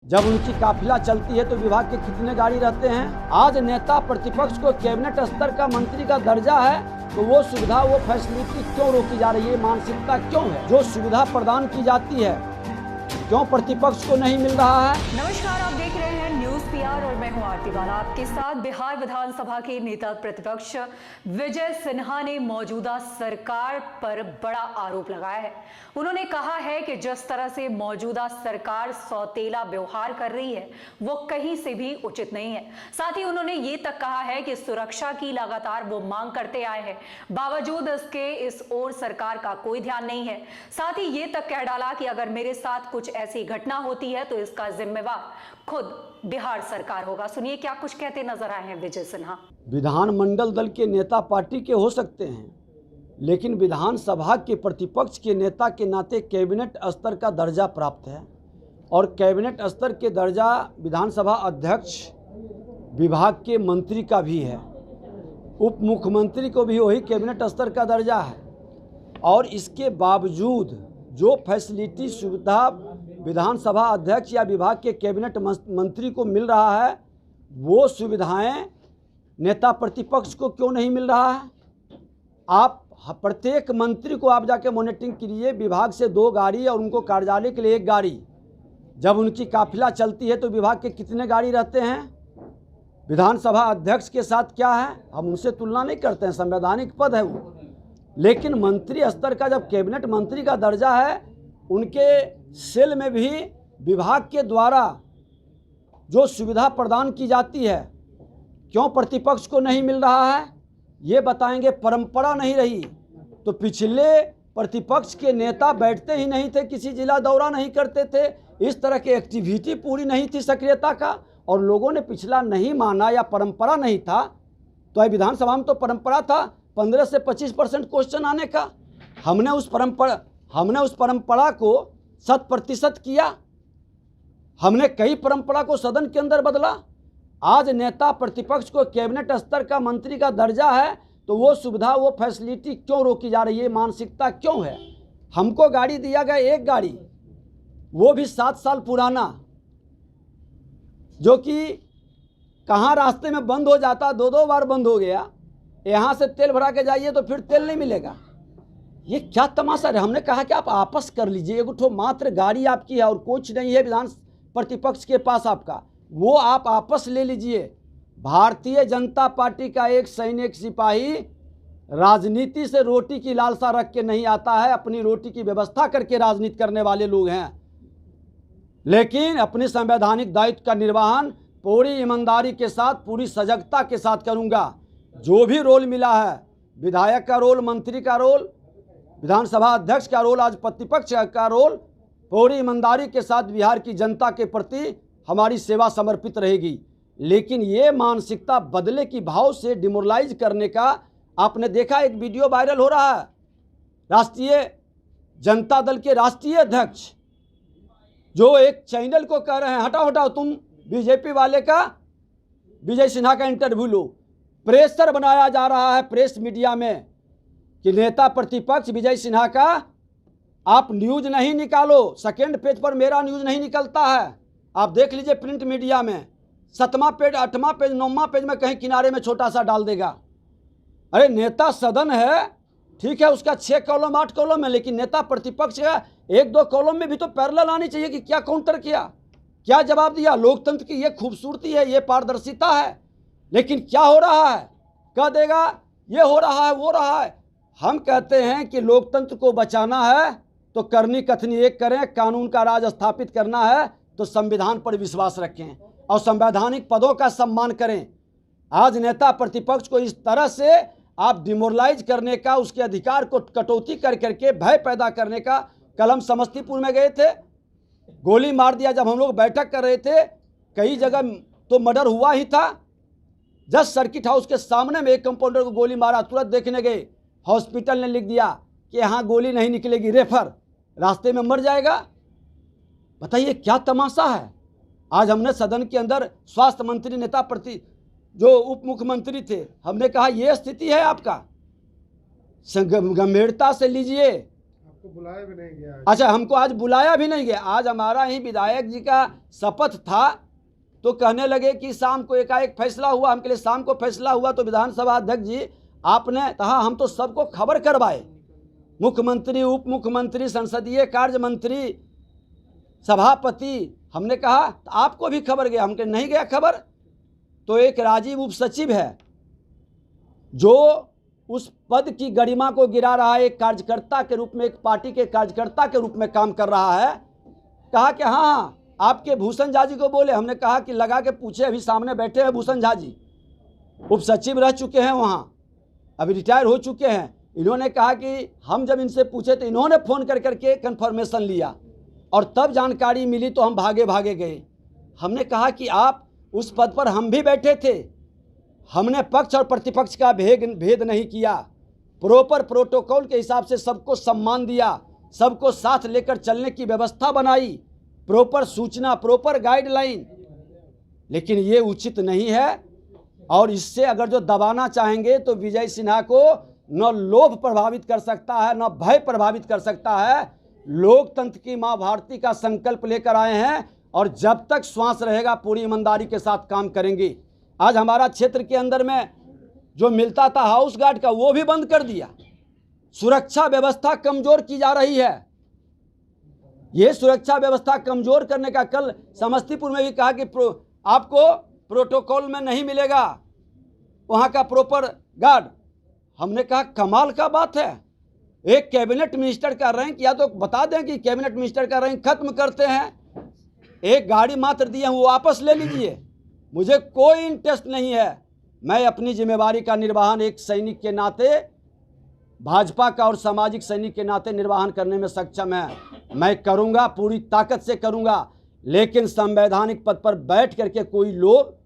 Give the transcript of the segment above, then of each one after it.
जब उनकी काफिला चलती है तो विभाग के कितने गाड़ी रहते हैं। आज नेता प्रतिपक्ष को कैबिनेट स्तर का मंत्री का दर्जा है तो वो सुविधा, वो फैसिलिटी क्यों रोकी जा रही है, मानसिकता क्यों है। जो सुविधा प्रदान की जाती है क्यों प्रतिपक्ष को नहीं मिल रहा है। नमस्कार, आप देख रहे हैं न्यूज पीआर और मैं हूं आरती बाला आपके साथ। बिहार विधानसभा के नेता प्रतिपक्ष विजय सिन्हा ने मौजूदा सरकार पर बड़ा आरोप लगाया है। उन्होंने कहा है कि जिस तरह से मौजूदा सरकार सौतेला व्यवहार कर रही है वो कहीं से भी उचित नहीं है। साथ ही उन्होंने ये तक कहा है कि सुरक्षा की लगातार वो मांग करते आए हैं, बावजूद इसके इस ओर सरकार का कोई ध्यान नहीं है। साथ ही ये तक कह डाला कि अगर मेरे साथ कुछ ऐसी घटना होती है तो इसका जिम्मेवार खुद बिहार सरकार होगा। सुनिए क्या कुछ कहते नजर आए हैं विजय सिन्हा। विधानमंडल दल के नेता पार्टी के हो सकते हैं, लेकिन विधानसभा के प्रतिपक्ष के नेता के नाते कैबिनेट स्तर का दर्जा प्राप्त है और कैबिनेट स्तर के दर्जा विधानसभा अध्यक्ष, विभाग के मंत्री का भी है, उप मुख्यमंत्री को भी वही कैबिनेट स्तर का दर्जा है। और इसके बावजूद जो फैसिलिटी, सुविधा विधानसभा अध्यक्ष या विभाग के कैबिनेट मंत्री को मिल रहा है वो सुविधाएं नेता प्रतिपक्ष को क्यों नहीं मिल रहा है। आप प्रत्येक मंत्री को आप जाके मॉनिटरिंग कीजिए, विभाग से 2 गाड़ी और उनको कार्यालय के लिए 1 गाड़ी। जब उनकी काफिला चलती है तो विभाग के कितने गाड़ी रहते हैं। विधानसभा अध्यक्ष के साथ क्या है, हम उनसे तुलना नहीं करते हैं, संवैधानिक पद है वो। लेकिन मंत्री स्तर का जब कैबिनेट मंत्री का दर्जा है, उनके सेल में भी विभाग के द्वारा जो सुविधा प्रदान की जाती है क्यों प्रतिपक्ष को नहीं मिल रहा है, ये बताएंगे। परंपरा नहीं रही तो पिछले प्रतिपक्ष के नेता बैठते ही नहीं थे, किसी जिला दौरा नहीं करते थे, इस तरह की एक्टिविटी पूरी नहीं थी सक्रियता का, और लोगों ने पिछला नहीं माना या परंपरा नहीं था। तो विधानसभा में तो परंपरा था 15 से 25% क्वेश्चन आने का। हमने उस परंपरा को 100% किया। हमने कई परंपरा को सदन के अंदर बदला। आज नेता प्रतिपक्ष को कैबिनेट स्तर का मंत्री का दर्जा है तो वो सुविधा, वो फैसिलिटी क्यों रोकी जा रही है, मानसिकता क्यों है। हमको गाड़ी दिया गया 1 गाड़ी, वो भी 7 साल पुराना, जो कि कहाँ रास्ते में बंद हो जाता, 2 बार बंद हो गया। यहाँ से तेल भरा के जाइए तो फिर तेल नहीं मिलेगा। ये क्या तमाशा है। हमने कहा कि आप आपस कर लीजिए, एगो मात्र गाड़ी आपकी है और कुछ नहीं है विधान प्रतिपक्ष के पास आपका, वो आप आपस ले लीजिए। भारतीय जनता पार्टी का एक सैनिक सिपाही राजनीति से रोटी की लालसा रख के नहीं आता है, अपनी रोटी की व्यवस्था करके राजनीति करने वाले लोग हैं। लेकिन अपने संवैधानिक दायित्व का निर्वहन पूरी ईमानदारी के साथ, पूरी सजगता के साथ करूंगा। जो भी रोल मिला है, विधायक का रोल, मंत्री का रोल, विधानसभा अध्यक्ष का रोल, आज प्रतिपक्ष का रोल, पूरी ईमानदारी के साथ बिहार की जनता के प्रति हमारी सेवा समर्पित रहेगी। लेकिन ये मानसिकता बदले की भाव से डिमोरलाइज करने का आपने देखा, एक वीडियो वायरल हो रहा है। राष्ट्रीय जनता दल के राष्ट्रीय अध्यक्ष जो एक चैनल को कह रहे हैं, हटाओ तुम बीजेपी वाले का, विजय सिन्हा का इंटरव्यू लो। प्रेशर बनाया जा रहा है प्रेस मीडिया में कि नेता प्रतिपक्ष विजय सिन्हा का आप न्यूज़ नहीं निकालो। सेकेंड पेज पर मेरा न्यूज़ नहीं निकलता है, आप देख लीजिए प्रिंट मीडिया में 7वां पेज, 8वां पेज, 9वां पेज में कहीं किनारे में छोटा सा डाल देगा। अरे नेता सदन है, ठीक है, उसका 6 कॉलम 8 कॉलम है, लेकिन नेता प्रतिपक्ष का 1-2 कॉलम में भी तो पैरेलल आनी चाहिए कि क्या काउंटर किया, क्या जवाब दिया। लोकतंत्र की ये खूबसूरती है, ये पारदर्शिता है। लेकिन क्या हो रहा है, कह देगा ये हो रहा है, वो रहा है। हम कहते हैं कि लोकतंत्र को बचाना है तो करनी कथनी एक करें, कानून का राज स्थापित करना है तो संविधान पर विश्वास रखें और संवैधानिक पदों का सम्मान करें। आज नेता प्रतिपक्ष को इस तरह से आप डिमोरलाइज करने का, उसके अधिकार को कटौती कर करके भय पैदा करने का। कल हम समस्तीपुर में गए थे, गोली मार दिया। जब हम लोग बैठक कर रहे थे, कई जगह तो मर्डर हुआ ही था। जस्ट सर्किट हाउस के सामने में एक कंपाउंडर को गोली मारा, तुरंत देखने गए, हॉस्पिटल ने लिख दिया कि यहाँ गोली नहीं निकलेगी, रेफर, रास्ते में मर जाएगा। बताइए क्या तमाशा है। आज हमने सदन के अंदर स्वास्थ्य मंत्री, नेता प्रति जो उप मुख्यमंत्री थे, हमने कहा ये स्थिति है आपका, गंभीरता से लीजिए। आपको बुलाया भी नहीं गया। अच्छा, हमको आज बुलाया भी नहीं गया। आज हमारा ही विधायक जी का शपथ था, तो कहने लगे कि शाम को एकाएक फैसला हुआ। हम के लिए शाम को फैसला हुआ तो विधानसभा अध्यक्ष जी आपने कहा हम तो सबको खबर करवाए, मुख्यमंत्री, उप मुख्यमंत्री, संसदीय कार्य मंत्री, सभापति। हमने कहा तो आपको भी खबर गया? हमके नहीं गया खबर। तो एक राजीव उप सचिव है जो उस पद की गरिमा को गिरा रहा है, एक कार्यकर्ता के रूप में, एक पार्टी के कार्यकर्ता के रूप में काम कर रहा है। कहा कि हाँ आपके भूषण झा जी को बोले। हमने कहा कि लगा के पूछे, अभी सामने बैठे हैं भूषण झा जी, उप सचिव रह चुके हैं वहाँ, अभी रिटायर हो चुके हैं। इन्होंने कहा कि हम जब इनसे पूछे तो इन्होंने फ़ोन कर करके कन्फर्मेशन लिया और तब जानकारी मिली तो हम भागे भागे गए। हमने कहा कि आप उस पद पर हम भी बैठे थे, हमने पक्ष और प्रतिपक्ष का भेद नहीं किया, प्रॉपर प्रोटोकॉल के हिसाब से सबको सम्मान दिया, सबको साथ लेकर चलने की व्यवस्था बनाई, प्रॉपर सूचना, प्रॉपर गाइडलाइन। लेकिन ये उचित नहीं है और इससे अगर जो दबाना चाहेंगे तो विजय सिन्हा को न लोभ प्रभावित कर सकता है, न भय प्रभावित कर सकता है। लोकतंत्र की माँ भारती का संकल्प लेकर आए हैं और जब तक श्वास रहेगा पूरी ईमानदारी के साथ काम करेंगे। आज हमारा क्षेत्र के अंदर में जो मिलता था हाउस गार्ड का, वो भी बंद कर दिया। सुरक्षा व्यवस्था कमजोर की जा रही है। ये सुरक्षा व्यवस्था कमजोर करने का, कल समस्तीपुर में भी कहा कि आपको प्रोटोकॉल में नहीं मिलेगा वहाँ का प्रॉपर गार्ड। हमने कहा कमाल का बात है, एक कैबिनेट मिनिस्टर का रैंक, या तो बता दें कि कैबिनेट मिनिस्टर का रैंक खत्म करते हैं, एक गाड़ी मात्र दिए हैं वो वापस ले लीजिए, मुझे कोई इंटरेस्ट नहीं है। मैं अपनी जिम्मेवारी का निर्वहन एक सैनिक के नाते, भाजपा का और सामाजिक सैनिक के नाते निर्वहन करने में सक्षम है। मैं करूंगा, पूरी ताकत से करूंगा। लेकिन संवैधानिक पद पर बैठ करके कोई लोग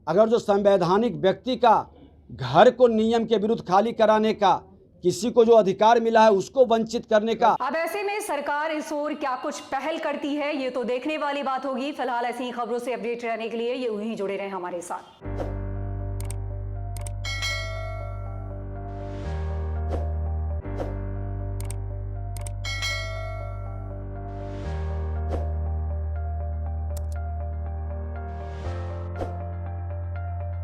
अगर जो संवैधानिक व्यक्ति का घर को नियम के विरुद्ध खाली कराने का, किसी को जो अधिकार मिला है उसको वंचित करने का। अब ऐसे में सरकार इस ओर क्या कुछ पहल करती है, ये तो देखने वाली बात होगी। फिलहाल ऐसी ही खबरों से अपडेट रहने के लिए यूं ही जुड़े रहें हमारे साथ।